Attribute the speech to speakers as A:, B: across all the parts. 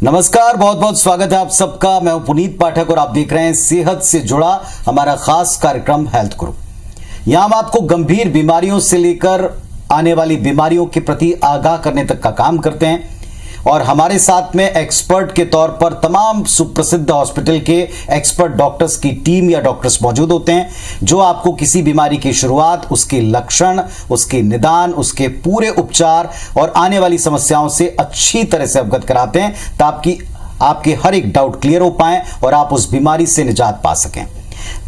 A: नमस्कार, बहुत बहुत स्वागत है आप सबका। मैं हूं पुनीत पाठक और आप देख रहे हैं सेहत से जुड़ा हमारा खास कार्यक्रम हेल्थ ग्रुप। यहां हम आपको गंभीर बीमारियों से लेकर आने वाली बीमारियों के प्रति आगाह करने तक का काम करते हैं और हमारे साथ में एक्सपर्ट के तौर पर तमाम सुप्रसिद्ध हॉस्पिटल के एक्सपर्ट डॉक्टर्स की टीम या डॉक्टर्स मौजूद होते हैं, जो आपको किसी बीमारी की शुरुआत, उसके लक्षण, उसके निदान, उसके पूरे उपचार और आने वाली समस्याओं से अच्छी तरह से अवगत कराते हैं ताकि आपके हर एक डाउट क्लियर हो पाए और आप उस बीमारी से निजात पा सकें।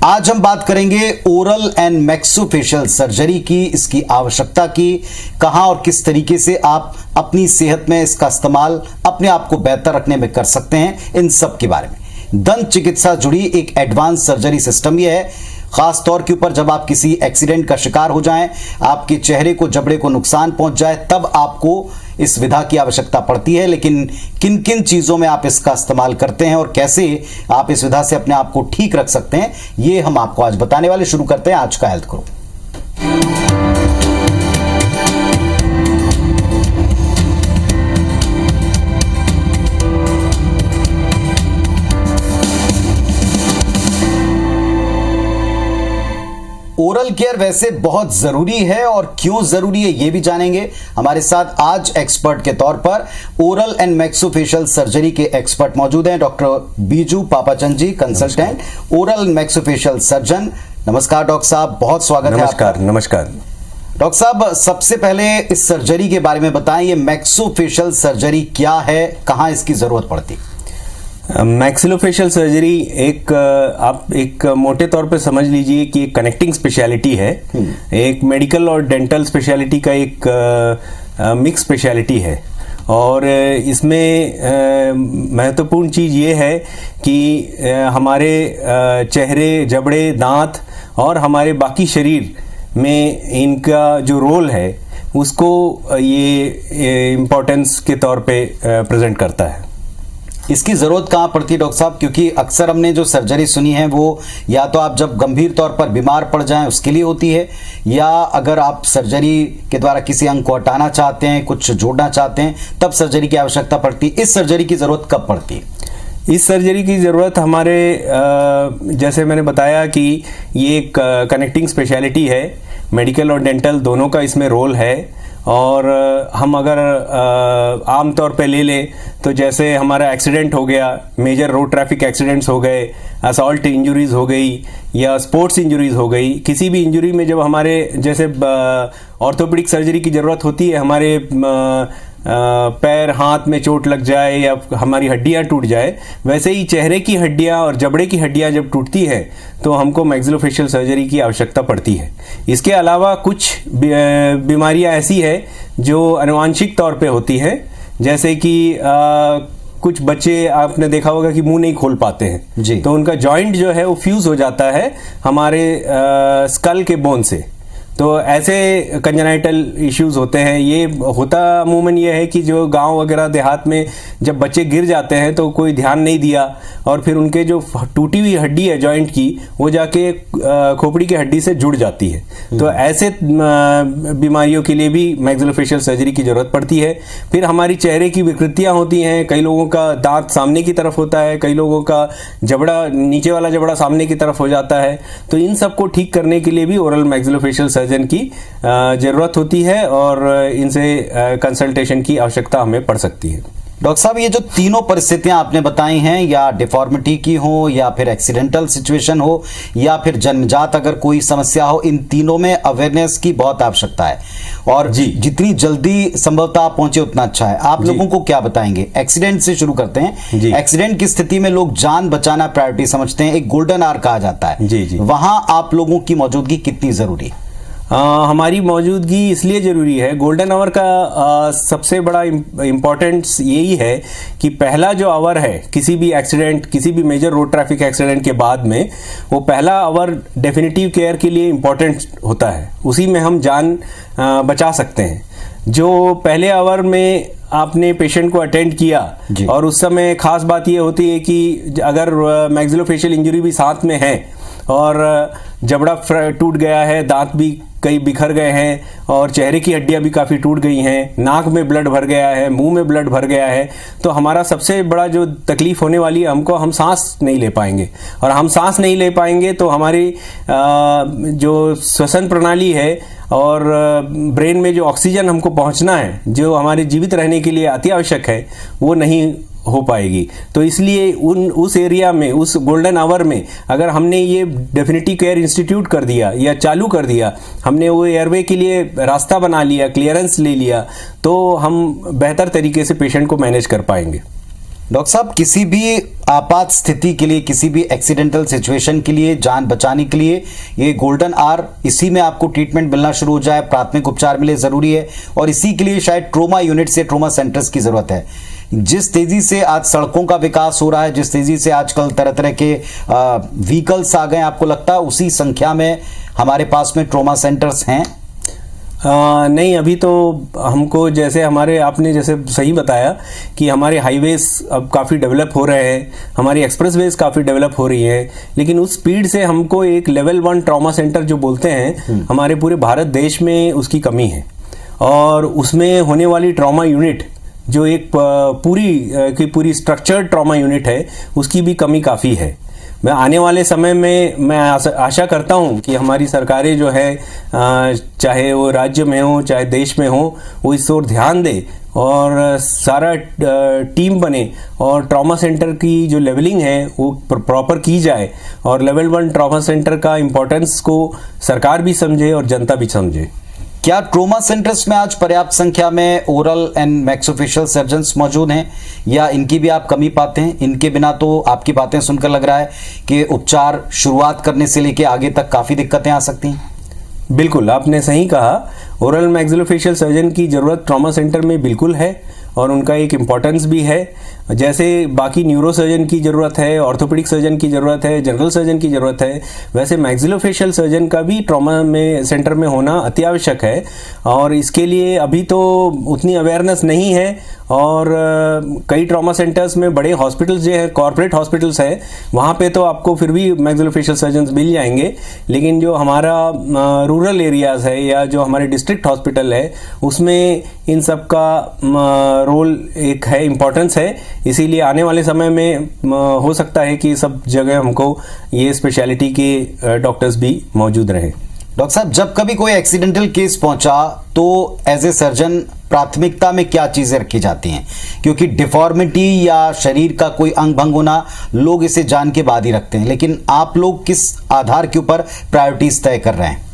A: आज हम बात करेंगे ओरल एंड मैक्सोफेशियल सर्जरी की, इसकी आवश्यकता की, कहां और किस तरीके से आप अपनी सेहत में इसका इस्तेमाल अपने आप को बेहतर रखने में कर सकते हैं, इन सब के बारे में। दंत चिकित्सा जुड़ी एक एडवांस सर्जरी सिस्टम यह है, खास तौर के ऊपर जब आप किसी एक्सीडेंट का शिकार हो जाएं, आपके चेहरे को, जबड़े को नुकसान पहुंच जाए, तब आपको इस विधा की आवश्यकता पड़ती है। लेकिन किन किन चीजों में आप इसका इस्तेमाल करते हैं और कैसे आप इस विधा से अपने आप को ठीक रख सकते हैं, ये हम आपको आज बताने वाले। शुरू करते हैं आज का हेल्थ ग्रुप। ओरल केयर वैसे बहुत जरूरी है और क्यों जरूरी है ये भी जानेंगे। हमारे साथ आज एक्सपर्ट के तौर पर ओरल एंड मैक्सोफेशियल सर्जरी के एक्सपर्ट मौजूद हैं, डॉक्टर बीजू पापाचंद जी, कंसल्टेंट ओरल मैक्सोफेशियल सर्जन। नमस्कार डॉक्टर साहब, बहुत स्वागत है आपका।
B: नमस्कार
A: डॉक्टर साहब, सबसे पहले इस सर्जरी के बारे में बताएं, ये मैक्सोफेशियल सर्जरी क्या है, कहां इसकी जरूरत पड़ती है?
B: मैक्सिलोफेशियल सर्जरी आप एक मोटे तौर पे समझ लीजिए कि एक कनेक्टिंग स्पेशलिटी है, एक मेडिकल और डेंटल स्पेशलिटी का एक मिक्स स्पेशलिटी है। और इसमें महत्वपूर्ण चीज़ ये है कि हमारे चेहरे, जबड़े, दांत और हमारे बाकी शरीर में इनका जो रोल है उसको ये इम्पोर्टेंस के तौर पे प्रेजेंट करता है।
A: इसकी ज़रूरत कहाँ पड़ती है डॉक्टर साहब? क्योंकि अक्सर हमने जो सर्जरी सुनी है वो या तो आप जब गंभीर तौर पर बीमार पड़ जाएं उसके लिए होती है, या अगर आप सर्जरी के द्वारा किसी अंग को हटाना चाहते हैं, कुछ जोड़ना चाहते हैं, तब सर्जरी की आवश्यकता पड़ती है। इस सर्जरी की ज़रूरत कब पड़ती है?
B: इस सर्जरी की ज़रूरत हमारे जैसे मैंने बताया कि ये एक कनेक्टिंग स्पेशलिटी है, मेडिकल और डेंटल दोनों का इसमें रोल है। और हम अगर आम तौर पे ले लें तो जैसे हमारा एक्सीडेंट हो गया, मेजर रोड ट्रैफिक एक्सीडेंट्स हो गए, असॉल्ट इंजरीज हो गई या स्पोर्ट्स इंजरीज हो गई, किसी भी इंजरी में जब हमारे जैसे ऑर्थोपेडिक सर्जरी की ज़रूरत होती है, हमारे पैर हाथ में चोट लग जाए या हमारी हड्डियां टूट जाए, वैसे ही चेहरे की हड्डियां और जबड़े की हड्डियां जब टूटती हैं तो हमको मैक्सिलोफेशियल सर्जरी की आवश्यकता पड़ती है। इसके अलावा कुछ बीमारियां ऐसी है जो आनुवांशिक तौर पे होती है, जैसे कि कुछ बच्चे आपने देखा होगा कि मुंह नहीं खोल पाते हैं जी, तो उनका जॉइंट जो है वो फ्यूज हो जाता है हमारे स्कल के बोन से। तो ऐसे कंजेनाइटल इश्यूज होते हैं। ये होता अमूमन ये है कि जो गांव वगैरह देहात में जब बच्चे गिर जाते हैं तो कोई ध्यान नहीं दिया और फिर उनके जो टूटी हुई हड्डी है जॉइंट की, वो जाके खोपड़ी की हड्डी से जुड़ जाती है। तो ऐसे बीमारियों के लिए भी मैक्सिलोफेशियल सर्जरी की जरूरत पड़ती है। फिर हमारी चेहरे की विकृतियां होती हैं, कई लोगों का दांत सामने की तरफ होता है, कई लोगों का जबड़ा, नीचे वाला जबड़ा सामने की तरफ हो जाता है। तो इन सबको ठीक करने के लिए भी ओरल मैक्सिलोफेशियल सर्जन की जरूरत होती है और इनसे कंसल्टेशन की आवश्यकता हमें पड़ सकती है।
A: डॉक्टर साहब, ये जो तीनों परिस्थितियां आपने बताई हैं, या डिफॉर्मिटी की हो, या फिर एक्सीडेंटल सिचुएशन हो, या फिर जन्मजात अगर कोई समस्या हो, इन तीनों में अवेयरनेस की बहुत आवश्यकता है और जी जितनी जल्दी संभवतः आप पहुंचे उतना अच्छा है। आप लोगों को क्या बताएंगे? एक्सीडेंट से शुरू करते हैं। एक्सीडेंट की स्थिति में लोग जान बचाना प्रायोरिटी समझते हैं, एक गोल्डन आवर कहा जाता है जी। वहां आप लोगों की मौजूदगी कितनी जरूरी है?
B: हमारी मौजूदगी इसलिए ज़रूरी है, गोल्डन आवर का सबसे बड़ा इम्पोर्टेंस यही है कि पहला जो आवर है किसी भी एक्सीडेंट, किसी भी मेजर रोड ट्रैफिक एक्सीडेंट के बाद में, वो पहला आवर डेफिनेटिव केयर के लिए इम्पोर्टेंट होता है। उसी में हम जान बचा सकते हैं। जो पहले आवर में आपने पेशेंट को अटेंड किया और उस समय खास बात ये होती है कि अगर मैक्सिलोफेशियल इंजरी भी साथ में है और जबड़ा टूट गया है, दांत भी कई बिखर गए हैं और चेहरे की हड्डियां भी काफ़ी टूट गई हैं, नाक में ब्लड भर गया है, मुंह में ब्लड भर गया है, तो हमारा सबसे बड़ा जो तकलीफ होने वाली है हमको, हम सांस नहीं ले पाएंगे। और हम सांस नहीं ले पाएंगे तो हमारी जो श्वसन प्रणाली है और ब्रेन में जो ऑक्सीजन हमको पहुंचना है, जो हमारे जीवित रहने के लिए अति आवश्यक है, वो नहीं हो पाएगी। तो इसलिए उस एरिया में, उस गोल्डन आवर में अगर हमने ये डेफिनेटिव केयर इंस्टीट्यूट कर दिया या चालू कर दिया, हमने वो एयरवे के लिए रास्ता बना लिया, क्लियरेंस ले लिया, तो हम बेहतर तरीके से पेशेंट को मैनेज कर पाएंगे।
A: डॉक्टर साहब, किसी भी आपात स्थिति के लिए, किसी भी एक्सीडेंटल सिचुएशन के लिए, जान बचाने के लिए ये गोल्डन आवर, इसी में आपको ट्रीटमेंट मिलना शुरू हो जाए, प्राथमिक उपचार मिले, ज़रूरी है। और इसी के लिए शायद ट्रोमा यूनिट से, ट्रोमा सेंटर्स की ज़रूरत है। जिस तेज़ी से आज सड़कों का विकास हो रहा है, जिस तेज़ी से आजकल तरह तरह के व्हीकल्स आ गए, आपको लगता है उसी संख्या में हमारे पास में ट्रोमा सेंटर्स हैं?
B: नहीं, अभी तो हमको, जैसे हमारे, आपने जैसे सही बताया कि हमारे हाईवेज अब काफ़ी डेवलप हो रहे हैं, हमारी एक्सप्रेसवेज काफ़ी डेवलप हो रही हैं, लेकिन उस स्पीड से हमको एक लेवल 1 ट्रॉमा सेंटर जो बोलते हैं, हमारे पूरे भारत देश में उसकी कमी है। और उसमें होने वाली ट्रॉमा यूनिट, जो एक पूरी स्ट्रक्चर्ड ट्रॉमा यूनिट है, उसकी भी कमी काफ़ी है। मैं आने वाले समय में मैं आशा करता हूं कि हमारी सरकारें जो है, चाहे वो राज्य में हो चाहे देश में हो, वो इस ओर ध्यान दे और सारा टीम बने और ट्रॉमा सेंटर की जो लेवलिंग है वो प्रॉपर की जाए और लेवल 1 ट्रॉमा सेंटर का इम्पोर्टेंस को सरकार भी समझे और जनता भी समझे।
A: क्या ट्रोमा सेंटर्स में आज पर्याप्त संख्या में ओरल एंड मैक्सोफेशियल सर्जन्स मौजूद हैं, या इनकी भी आप कमी पाते हैं? इनके बिना तो आपकी बातें सुनकर लग रहा है कि उपचार शुरुआत करने से लेकर आगे तक काफ़ी दिक्कतें आ सकती हैं।
B: बिल्कुल, आपने सही कहा। ओरल मैक्सिलोफेशियल सर्जन की ज़रूरत ट्रॉमा सेंटर में बिल्कुल है और उनका एक इम्पॉर्टेंस भी है। जैसे बाकी न्यूरो सर्जन की ज़रूरत है, ऑर्थोपेडिक सर्जन की ज़रूरत है, जनरल सर्जन की ज़रूरत है, वैसे मैक्सिलोफेशियल सर्जन का भी ट्रॉमा में सेंटर में होना अति आवश्यक है। और इसके लिए अभी तो उतनी अवेयरनेस नहीं है और कई ट्रॉमा सेंटर्स में बड़े हॉस्पिटल्स जो है, कॉर्पोरेट हॉस्पिटल्स है, वहाँ पे तो आपको फिर भी मैक्सिलोफेशियल सर्जन्स मिल जाएंगे, लेकिन जो हमारा रूरल एरियाज़ है या जो हमारे डिस्ट्रिक्ट हॉस्पिटल है, उसमें इन सब का रोल एक है, इम्पोर्टेंस है। इसीलिए आने वाले समय में हो सकता है कि सब जगह हमको ये स्पेशलिटी के डॉक्टर्स भी मौजूद रहें।
A: डॉक्टर साहब, जब कभी कोई एक्सीडेंटल केस पहुंचा तो एज ए सर्जन प्राथमिकता में क्या चीजें रखी जाती हैं? क्योंकि डिफॉर्मिटी या शरीर का कोई अंग भंग होना, लोग इसे जान के बाद ही रखते हैं, लेकिन आप लोग किस आधार के ऊपर प्रायोरिटीज तय कर रहे हैं?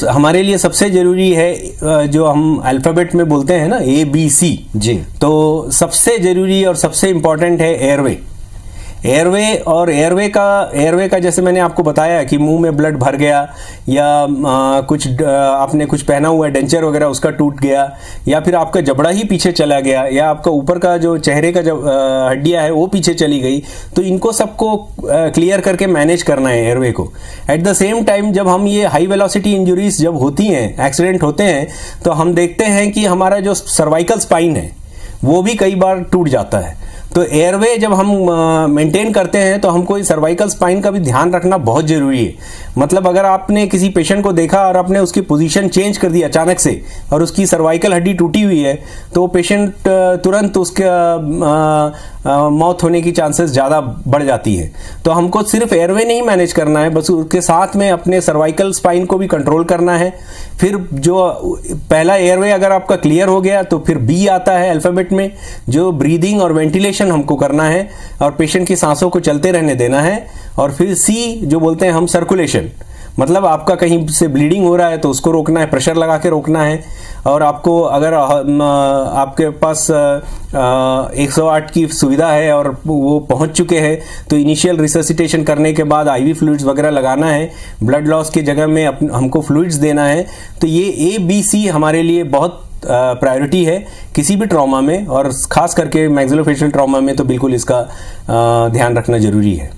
B: हमारे लिए सबसे जरूरी है, जो हम अल्फाबेट में बोलते हैं ना, ABC
A: जी, तो
B: सबसे जरूरी और सबसे इंपॉर्टेंट है एयरवे। और एयरवे का जैसे मैंने आपको बताया कि मुंह में ब्लड भर गया या आपने कुछ पहना हुआ डेंचर वगैरह उसका टूट गया, या फिर आपका जबड़ा ही पीछे चला गया, या आपका ऊपर का जो चेहरे का जो हड्डियां है वो पीछे चली गई, तो इनको सबको क्लियर करके मैनेज करना है एयरवे को। एट द सेम टाइम जब हम ये हाई वेलोसिटी इंजरीज जब होती हैं, एक्सीडेंट होते हैं, तो हम देखते हैं कि हमारा जो सर्वाइकल स्पाइन है वो भी कई बार टूट जाता है। तो एयरवे जब हम मेंटेन करते हैं तो हमको इस सर्वाइकल स्पाइन का भी ध्यान रखना बहुत ज़रूरी है। मतलब अगर आपने किसी पेशेंट को देखा और आपने उसकी पोजीशन चेंज कर दी अचानक से और उसकी सर्वाइकल हड्डी टूटी हुई है, तो वो पेशेंट तुरंत उसका मौत होने की चांसेस ज़्यादा बढ़ जाती है। तो हमको सिर्फ एयरवे नहीं मैनेज करना है, बस उसके साथ में अपने सर्वाइकल स्पाइन को भी कंट्रोल करना है। फिर जो पहला एयरवे अगर आपका क्लियर हो गया तो फिर B आता है अल्फाबेट में, जो ब्रीदिंग और वेंटिलेशन हमको करना है और पेशेंट की सांसों को चलते रहने देना है। और फिर C जो बोलते हैं हम, सर्कुलेशन, मतलब आपका कहीं से ब्लीडिंग हो रहा है तो उसको रोकना है, प्रेशर लगा के रोकना है। और आपको अगर आपके पास 108 की सुविधा है और वो पहुंच चुके हैं तो इनिशियल रिससिटेशन करने के बाद IV फ्लूइड्स वगैरह लगाना है, ब्लड लॉस की जगह में हमको फ्लूइड्स देना है। तो ये ABC हमारे लिए बहुत प्रायोरिटी है किसी भी ट्रॉमा में, और खास करके मैक्सिलोफेशियल ट्रॉमा में तो बिल्कुल इसका ध्यान रखना जरूरी है।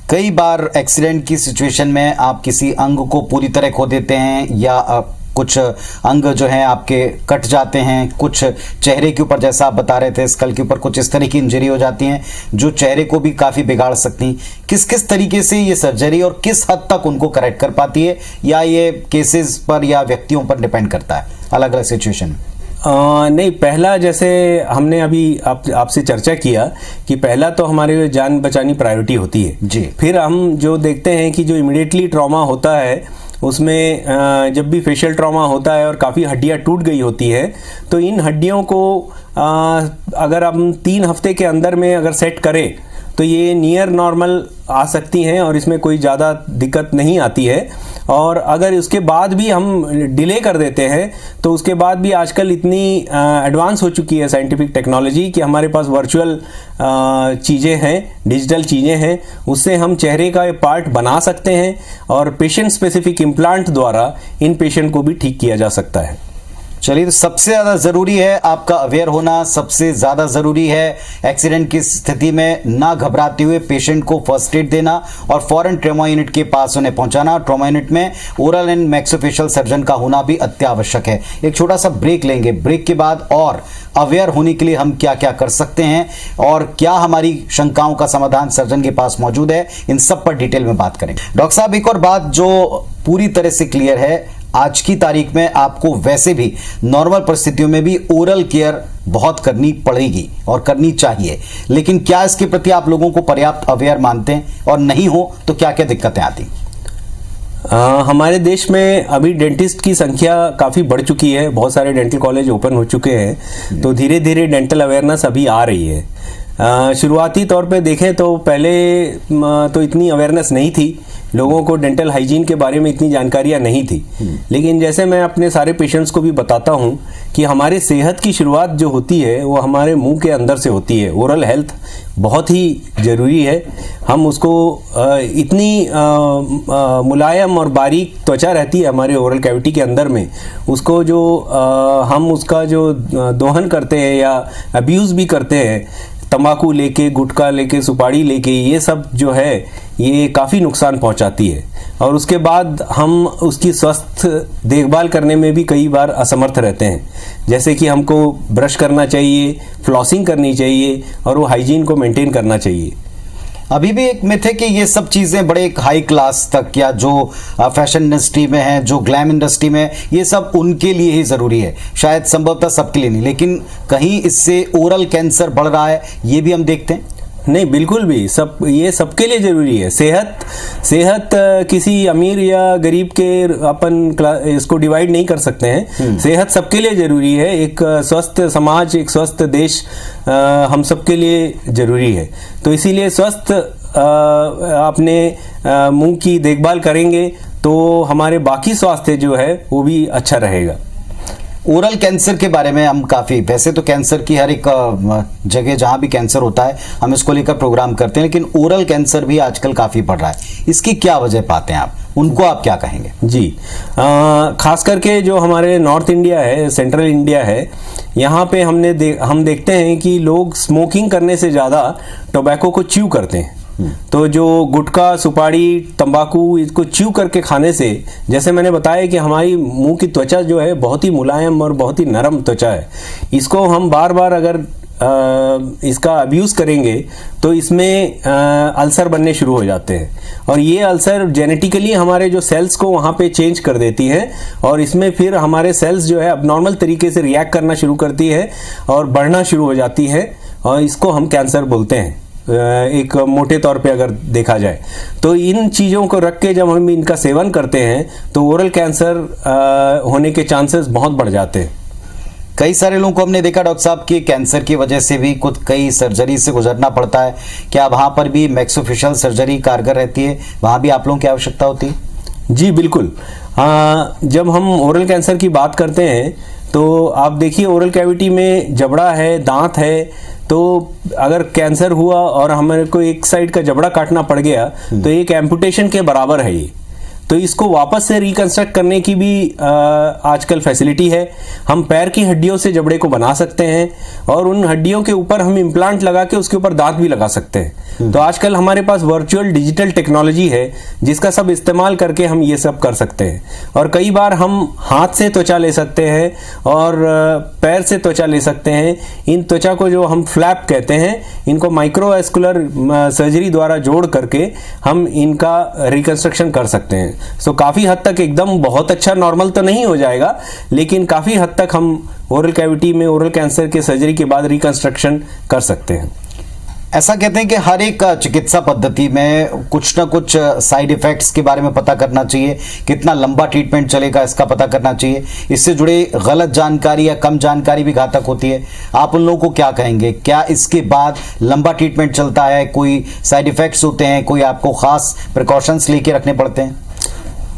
A: कई बार एक्सीडेंट की सिचुएशन में आप किसी अंग को पूरी तरह खो देते हैं या कुछ अंग जो हैं आपके कट जाते हैं, कुछ चेहरे के ऊपर जैसा आप बता रहे थे स्कल के ऊपर कुछ इस तरह की इंजरी हो जाती हैं जो चेहरे को भी काफ़ी बिगाड़ सकती हैं। किस किस तरीके से ये सर्जरी और किस हद तक उनको करेक्ट कर पाती है, या ये केसेस पर या व्यक्तियों पर डिपेंड करता है अलग अलग सिचुएशन में?
B: नहीं, पहला जैसे हमने अभी आपसे चर्चा किया कि पहला तो हमारे जान बचानी प्रायोरिटी होती है
A: जी।
B: फिर हम जो देखते हैं कि जो इमिडिएटली ट्रॉमा होता है उसमें जब भी फेशियल ट्रॉमा होता है और काफ़ी हड्डियां टूट गई होती है तो इन हड्डियों को अगर हम 3 हफ्ते के अंदर में अगर सेट करें तो ये नियर नॉर्मल आ सकती हैं और इसमें कोई ज़्यादा दिक्कत नहीं आती है। और अगर उसके बाद भी हम डिले कर देते हैं तो उसके बाद भी आजकल इतनी एडवांस हो चुकी है साइंटिफिक टेक्नोलॉजी कि हमारे पास वर्चुअल चीज़ें हैं, डिजिटल चीज़ें हैं, उससे हम चेहरे का ये पार्ट बना सकते हैं और पेशेंट स्पेसिफिक इम्प्लांट द्वारा इन पेशेंट को भी ठीक किया जा सकता है।
A: चलिए, तो सबसे ज़्यादा ज़रूरी है आपका अवेयर होना, सबसे ज़्यादा ज़रूरी है एक्सीडेंट की स्थिति में ना घबराते हुए पेशेंट को फर्स्ट एड देना और फौरन ट्रॉमा यूनिट के पास उन्हें पहुंचाना। ट्रॉमा यूनिट में ओरल एंड मैक्सोफेशियल सर्जन का होना भी अत्यावश्यक है। एक छोटा सा ब्रेक लेंगे, ब्रेक के बाद और अवेयर होने के लिए हम क्या क्या कर सकते हैं और क्या हमारी शंकाओं का समाधान सर्जन के पास मौजूद है, इन सब पर डिटेल में बात करेंगे। डॉक्टर साहब, एक और बात जो पूरी तरह से क्लियर है, आज की तारीख में आपको वैसे भी नॉर्मल परिस्थितियों में भी ओरल केयर बहुत करनी पड़ेगी और करनी चाहिए, लेकिन क्या इसके प्रति आप लोगों को पर्याप्त अवेयर मानते हैं, और नहीं हो तो क्या क्या दिक्कतें आती?
B: हमारे देश में अभी डेंटिस्ट की संख्या काफ़ी बढ़ चुकी है, बहुत सारे डेंटल कॉलेज ओपन हो चुके हैं, तो धीरे धीरे डेंटल अवेयरनेस अभी आ रही है। शुरुआती तौर पे देखें तो पहले तो इतनी अवेयरनेस नहीं थी, लोगों को डेंटल हाइजीन के बारे में इतनी जानकारियाँ नहीं थी। लेकिन जैसे मैं अपने सारे पेशेंट्स को भी बताता हूँ कि हमारे सेहत की शुरुआत जो होती है वो हमारे मुंह के अंदर से होती है। ओरल हेल्थ बहुत ही ज़रूरी है। हम उसको इतनी मुलायम और बारीक त्वचा रहती है हमारे ओरल कैविटी के अंदर में, उसको जो हम उसका जो दोहन करते हैं या अब्यूज़ भी करते हैं, तंबाकू लेके, गुटखा लेके, सुपारी लेके, ये सब जो है ये काफ़ी नुकसान पहुंचाती है। और उसके बाद हम उसकी स्वस्थ देखभाल करने में भी कई बार असमर्थ रहते हैं, जैसे कि हमको ब्रश करना चाहिए, फ्लॉसिंग करनी चाहिए और वो हाइजीन को मेंटेन करना चाहिए।
A: अभी भी एक मिथ है कि ये सब चीज़ें बड़े एक हाई क्लास तक, या जो फैशन इंडस्ट्री में है, जो ग्लैम इंडस्ट्री में, ये सब उनके लिए ही ज़रूरी है, शायद संभवतः सबके लिए नहीं। लेकिन कहीं इससे ओरल कैंसर बढ़ रहा है, ये भी हम देखते हैं।
B: नहीं, बिल्कुल भी, सब ये सबके लिए ज़रूरी है। सेहत किसी अमीर या गरीब के अपन इसको डिवाइड नहीं कर सकते हैं। सेहत सबके लिए ज़रूरी है। एक स्वस्थ समाज, एक स्वस्थ देश हम सबके लिए ज़रूरी है। तो इसीलिए स्वस्थ अपने मुंह की देखभाल करेंगे तो हमारे बाकी स्वास्थ्य जो है वो भी अच्छा रहेगा।
A: ओरल कैंसर के बारे में हम काफ़ी, वैसे तो कैंसर की हर एक जगह जहाँ भी कैंसर होता है हम इसको लेकर प्रोग्राम करते हैं, लेकिन ओरल कैंसर भी आजकल काफ़ी बढ़ रहा है। इसकी क्या वजह पाते हैं आप, उनको आप क्या कहेंगे?
B: जी, खास करके जो हमारे नॉर्थ इंडिया है, सेंट्रल इंडिया है, यहाँ पे हम देखते हैं कि लोग स्मोकिंग करने से ज़्यादा टोबैको को च्यू करते हैं। तो जो गुटखा, सुपारी, तंबाकू, इसको च्यू करके खाने से, जैसे मैंने बताया कि हमारी मुंह की त्वचा जो है बहुत ही मुलायम और बहुत ही नरम त्वचा है, इसको हम बार बार अगर इसका अब्यूज़ करेंगे तो इसमें अल्सर बनने शुरू हो जाते हैं, और ये अल्सर जेनेटिकली हमारे जो सेल्स को वहाँ पे चेंज कर देती है, और इसमें फिर हमारे सेल्स जो है अबनॉर्मल तरीके से रिएक्ट करना शुरू करती है और बढ़ना शुरू हो जाती है, और इसको हम कैंसर बोलते हैं एक मोटे तौर पे अगर देखा जाए। तो इन चीज़ों को रख के जब हम इनका सेवन करते हैं तो ओरल कैंसर होने के चांसेस बहुत बढ़ जाते हैं।
A: कई सारे लोगों को हमने देखा डॉक्टर साहब कि कैंसर की वजह से भी कई सर्जरी से गुजरना पड़ता है। क्या वहाँ पर भी मैक्सोफेशियल सर्जरी कारगर रहती है, वहाँ भी आप लोगों की आवश्यकता होती है?
B: जी बिल्कुल। जब हम ओरल कैंसर की बात करते हैं तो आप देखिए, ओरल कैविटी में जबड़ा है, दांत है, तो अगर कैंसर हुआ और हमारे को एक साइड का जबड़ा काटना पड़ गया तो एक एम्पुटेशन के बराबर है ये। तो इसको वापस से रिकंस्ट्रक्ट करने की भी आजकल फैसिलिटी है। हम पैर की हड्डियों से जबड़े को बना सकते हैं और उन हड्डियों के ऊपर हम इम्प्लांट लगा के उसके ऊपर दांत भी लगा सकते हैं। तो आजकल हमारे पास वर्चुअल डिजिटल टेक्नोलॉजी है जिसका सब इस्तेमाल करके हम ये सब कर सकते हैं। और कई बार हम हाथ से त्वचा ले सकते हैं और पैर से त्वचा ले सकते हैं। इन त्वचा को जो हम फ्लैप कहते हैं, इनको माइक्रोवास्कुलर सर्जरी द्वारा जोड़ करके हम इनका रिकंस्ट्रक्शन कर सकते हैं। सो काफ़ी हद तक एकदम बहुत अच्छा नॉर्मल तो नहीं हो जाएगा, लेकिन काफ़ी हद तक हम ओरल कैविटी में ओरल कैंसर के सर्जरी के बाद रिकंस्ट्रक्शन कर सकते हैं।
A: ऐसा कहते हैं कि हर एक चिकित्सा पद्धति में कुछ ना कुछ साइड इफेक्ट्स के बारे में पता करना चाहिए, कितना लंबा ट्रीटमेंट चलेगा इसका पता करना चाहिए। इससे जुड़े गलत जानकारी या कम जानकारी भी घातक होती है। आप उन लोगों को क्या कहेंगे? क्या इसके बाद लंबा ट्रीटमेंट चलता है, कोई साइड इफेक्ट्स होते हैं, कोई आपको खास प्रिकॉशंस लेके रखने पड़ते हैं?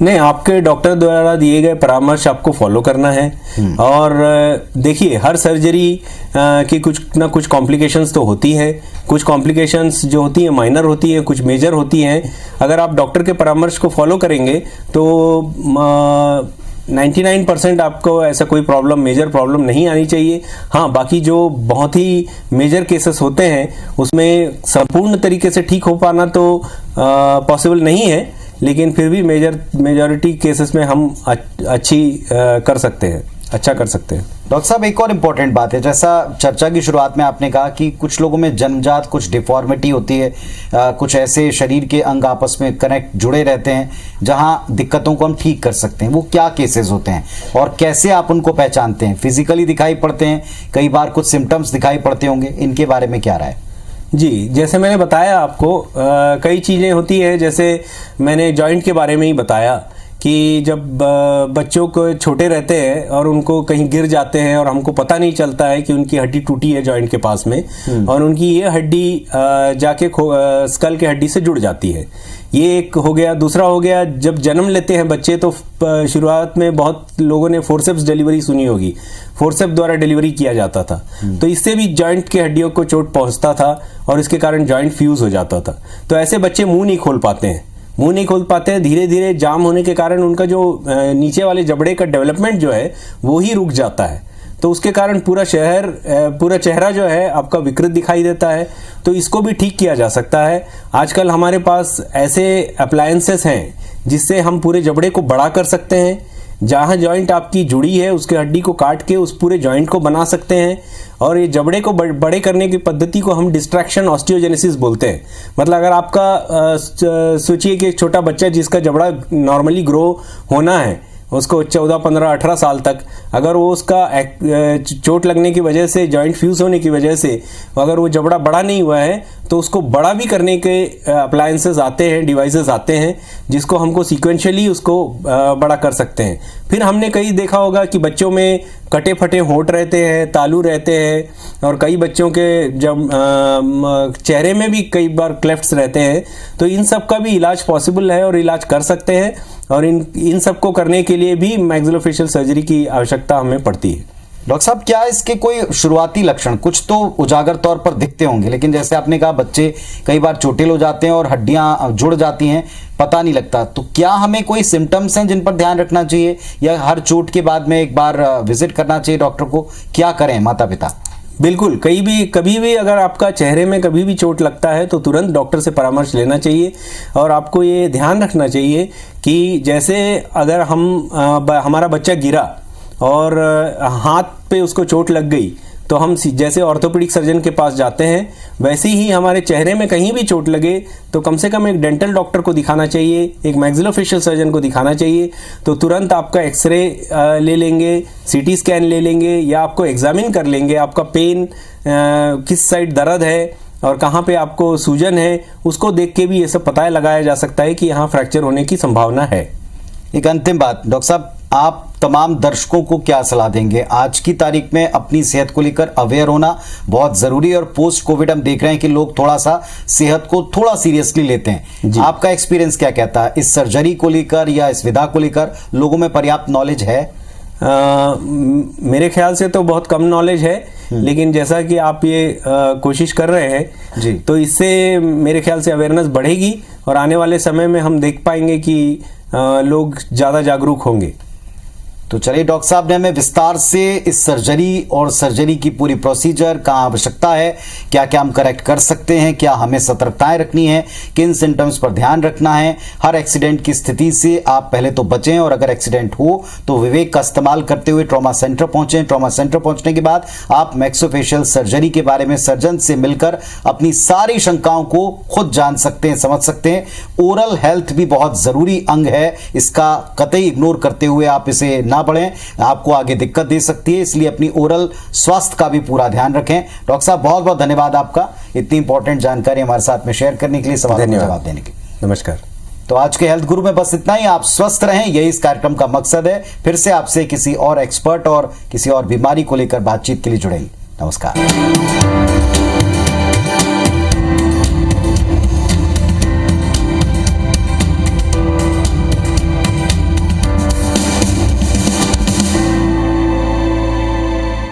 B: नहीं, आपके डॉक्टर द्वारा दिए गए परामर्श आपको फॉलो करना है। और देखिए, हर सर्जरी की कुछ ना कुछ कॉम्प्लिकेशंस तो होती है। कुछ कॉम्प्लिकेशंस जो होती हैं माइनर होती है, कुछ मेजर होती हैं। अगर आप डॉक्टर के परामर्श को फॉलो करेंगे तो 99% आपको ऐसा कोई प्रॉब्लम, मेजर प्रॉब्लम नहीं आनी चाहिए। हाँ, बाकी जो बहुत ही मेजर केसेस होते हैं उसमें संपूर्ण तरीके से ठीक हो पाना तो पॉसिबल नहीं है, लेकिन फिर भी मेजॉरिटी केसेस में हम अच्छी कर सकते हैं, अच्छा कर सकते हैं।
A: डॉक्टर साहब, एक और इम्पोर्टेंट बात है, जैसा चर्चा की शुरुआत में आपने कहा कि कुछ लोगों में जन्मजात कुछ डिफॉर्मिटी होती है, कुछ ऐसे शरीर के अंग आपस में कनेक्ट जुड़े रहते हैं जहां दिक्कतों को हम ठीक कर सकते हैं। वो क्या केसेस होते हैं और कैसे आप उनको पहचानते हैं? फिजिकली दिखाई पड़ते हैं, कई बार कुछ सिम्टम्स दिखाई पड़ते होंगे, इनके बारे में क्या राय है?
B: जी, जैसे मैंने बताया आपको, कई चीज़ें होती हैं। जैसे मैंने जॉइंट के बारे में ही बताया कि जब बच्चों को छोटे रहते हैं और उनको कहीं गिर जाते हैं और हमको पता नहीं चलता है कि उनकी हड्डी टूटी है जॉइंट के पास में, और उनकी ये हड्डी जाके स्कल के हड्डी से जुड़ जाती है। ये एक हो गया। दूसरा हो गया, जब जन्म लेते हैं बच्चे तो शुरुआत में बहुत लोगों ने फोर्सेप्स डिलीवरी सुनी होगी, फोर्सेप्स द्वारा डिलीवरी किया जाता था। तो इससे भी जॉइंट की हड्डियों को चोट पहुंचता था और इसके कारण जॉइंट फ्यूज हो जाता था। तो ऐसे बच्चे मुंह नहीं खोल पाते हैं, धीरे धीरे जाम होने के कारण उनका जो नीचे वाले जबड़े का डेवलपमेंट जो है वो ही रुक जाता है। तो उसके कारण पूरा चेहरा जो है आपका विकृत दिखाई देता है। तो इसको भी ठीक किया जा सकता है। आजकल हमारे पास ऐसे अप्लायंसेस हैं जिससे हम पूरे जबड़े को बड़ा कर सकते हैं। जहाँ जॉइंट आपकी जुड़ी है उसके हड्डी को काट के उस पूरे जॉइंट को बना सकते हैं। और ये जबड़े को बड़े करने की पद्धति को हम डिस्ट्रैक्शन ऑस्टियोजेनेसिस बोलते हैं। मतलब अगर आपका सोचिए कि एक छोटा बच्चा जिसका जबड़ा नॉर्मली ग्रो होना है, उसको 14, 15, 18 साल तक, अगर वो उसका चोट लगने की वजह से, जॉइंट फ्यूज होने की वजह से अगर वो जबड़ा बड़ा नहीं हुआ है, तो उसको बड़ा भी करने के अप्लायंसेस आते हैं, डिवाइसेस आते हैं, जिसको हमको सीक्वेंशियली उसको बड़ा कर सकते हैं। फिर हमने कई देखा होगा कि बच्चों में कटे फटे होंठ रहते हैं, तालू रहते हैं, और कई बच्चों के जब चेहरे में भी कई बार क्लेफ्ट्स रहते हैं। तो इन सब का भी इलाज पॉसिबल है और इलाज कर सकते हैं। और इन सब को करने के लिए भी मैक्सिलोफेशियल सर्जरी की आवश्यकता हमें पड़ती है।
A: डॉक्टर साहब, क्या इसके कोई शुरुआती लक्षण, कुछ तो उजागर तौर पर दिखते होंगे, लेकिन जैसे आपने कहा बच्चे कई बार चोटिल हो जाते हैं और हड्डियां जुड़ जाती हैं, पता नहीं लगता, तो क्या हमें कोई सिम्टम्स हैं जिन पर ध्यान रखना चाहिए, या हर चोट के बाद में एक बार विजिट करना चाहिए डॉक्टर को? क्या करें माता पिता?
B: बिल्कुल, कभी भी अगर आपका चेहरे में कभी भी चोट लगता है तो तुरंत डॉक्टर से परामर्श लेना चाहिए। और आपको ये ध्यान रखना चाहिए कि जैसे अगर हमारा बच्चा गिरा और हाथ पे उसको चोट लग गई, तो हम जैसे ऑर्थोपेडिक सर्जन के पास जाते हैं, वैसे ही हमारे चेहरे में कहीं भी चोट लगे तो कम से कम एक डेंटल डॉक्टर को दिखाना चाहिए, एक मैक्सिलोफेशियल सर्जन को दिखाना चाहिए। तो तुरंत आपका एक्सरे ले लेंगे, सीटी स्कैन ले लेंगे, या आपको एग्जामिन कर लेंगे, आपका पेन किस साइड दर्द है और कहाँ पे आपको सूजन है, उसको देख के भी ये सब पता लगाया जा सकता है कि यहाँ फ्रैक्चर होने की संभावना है।
A: एक अंतिम बात डॉक्टर साहब, आप तमाम दर्शकों को क्या सलाह देंगे? आज की तारीख में अपनी सेहत को लेकर अवेयर होना बहुत जरूरी है, और पोस्ट कोविड हम देख रहे हैं कि लोग थोड़ा सा सेहत को थोड़ा सीरियसली लेते हैं। आपका एक्सपीरियंस क्या कहता है इस सर्जरी को लेकर या इस विधा को लेकर? लोगों में पर्याप्त नॉलेज है?
B: मेरे ख्याल से तो बहुत कम नॉलेज है, लेकिन जैसा कि आप ये कोशिश कर रहे हैं
A: जी,
B: तो इससे मेरे ख्याल से अवेयरनेस बढ़ेगी और आने वाले समय में हम देख पाएंगे कि लोग ज़्यादा जागरूक होंगे।
A: तो चलिए, डॉक्टर साहब ने हमें विस्तार से इस सर्जरी और सर्जरी की पूरी प्रोसीजर, कहाँ आवश्यकता है, क्या क्या हम करेक्ट कर सकते हैं, क्या हमें सतर्कताएं रखनी है, किन सिम्टम्स पर ध्यान रखना है, हर एक्सीडेंट की स्थिति से आप पहले तो बचें और अगर एक्सीडेंट हो तो विवेक का इस्तेमाल करते हुए ट्रॉमा सेंटर पहुंचें। ट्रॉमा सेंटर पहुंचने के बाद आप मैक्सोफेशियल सर्जरी के बारे में सर्जन से मिलकर अपनी सारी शंकाओं को खुद जान सकते हैं, समझ सकते हैं। ओरल हेल्थ भी बहुत जरूरी अंग है, इसका कतई इग्नोर करते हुए आप इसे ना पड़ें, आपको आगे दिक्कत दे सकती है, इसलिए अपनी ओरल स्वास्थ्य का भी पूरा ध्यान रखें। डॉक्टर साहब, बहुत बहुत धन्यवाद आपका इतनी इंपॉर्टेंट जानकारी हमारे साथ में शेयर करने के लिए, सवालों का जवाब देने के लिए।
B: नमस्कार।
A: तो आज के हेल्थ गुरु में बस इतना ही। आप स्वस्थ रहें, यही इस कार्यक्रम का मकसद है। फिर से आपसे किसी और एक्सपर्ट और किसी और बीमारी को लेकर बातचीत के लिए जुड़ेंगे। नमस्कार।